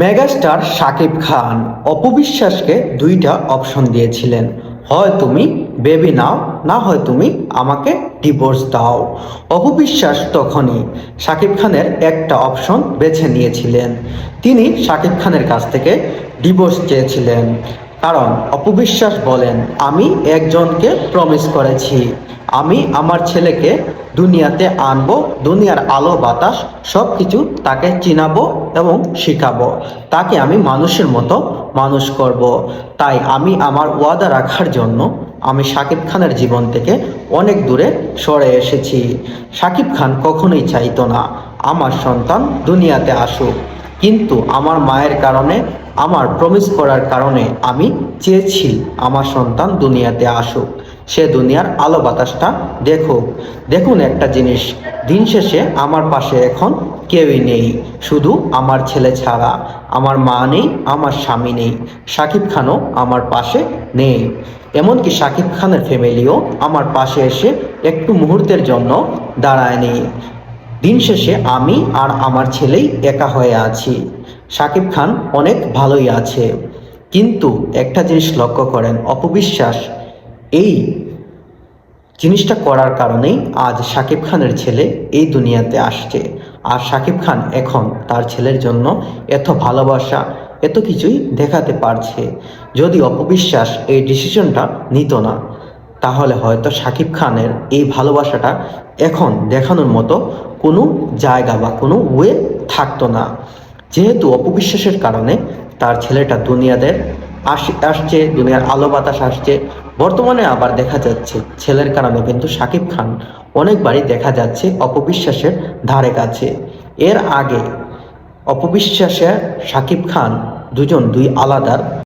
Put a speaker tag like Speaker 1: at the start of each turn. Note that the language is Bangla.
Speaker 1: মেগাস্টার শাকিব খান অপবিশ্বাসকে দুইটা অপশন দিয়েছিলেন, হয় তুমি বেবি নাও, না হয় তুমি আমাকে ডিভোর্স দাও। অপবিশ্বাস তখনই শাকিব খানের একটা অপশন বেছে নিয়েছিলেন। তিনি শাকিব খানের কাছ থেকে ডিভোর্স চেয়েছিলেন, কারণ অপবিশ্বাস বলেন, আমি একজনকে প্রমিস করেছি, আমি আমার ছেলেকে দুনিয়াতে আনবো, দুনিয়ার আলো বাতাস সব কিছু তাকে চিনাবো এবং শিখাবো, তাকে আমি মানুষের মতো মানুষ করব। তাই আমি আমার ওয়াদা রাখার জন্য আমি শাকিব খানের জীবন থেকে অনেক দূরে সরে এসেছি। শাকিব খান কখনোই চাইতো না আমার সন্তান দুনিয়াতে আসুক, কিন্তু আমার মায়ের কারণে, আমার প্রমিস করার কারণে আমি চেয়েছি আমার সন্তান দুনিয়াতে আসুক, সে দুনিয়ার আলো বাতাসটা দেখুক। দেখুন একটা জিনিস, দিন শেষে আমার পাশে এখন কেউই নেই, শুধু আমার ছেলে ছাড়া। আমার মা নেই, আমার স্বামী নেই, শাকিব খানও আমার পাশে নেই। এমনকি শাকিব খানের ফ্যামিলিও আমার পাশে এসে একটু মুহূর্তের জন্য দাঁড়ায়নি। দিন শেষে আমি আর আমার ছেলেই একা হয়ে আছি। শাকিব খান অনেক ভালোই আছে, কিন্তু একটা জিনিস লক্ষ্য করেন, অপবিশ্বাস এই জিনিসটা করার কারণেই আজ শাকিব খানের ছেলে এই দুনিয়াতে আসছে। আর শাকিব খান এখন তার ছেলের জন্য এত ভালোবাসা, এত কিছুই দেখাতে পারছে। যদি অপবিশ্বাস এই ডিসিশনটা নিত না, তাহলে হয়তো শাকিব খানের এই ভালোবাসাটা এখন দেখানোর মতো কোনো জায়গা বা কোনো ওয়ে থাকতো না। যেহেতু অপবিশ্বাসের কারণে তার ছেলেটা দুনিয়াদের আসছে, দুনিয়ার আলো বাতাস আসছে। বর্তমানে আবার দেখা যাচ্ছে ছেলের কারণে কিন্তু শাকিব খান অনেকবারই দেখা যাচ্ছে অপবিশ্বাসের ধারে কাছে। এর আগে অপবিশ্বাসের শাকিব খান দুজন দুই আলাদা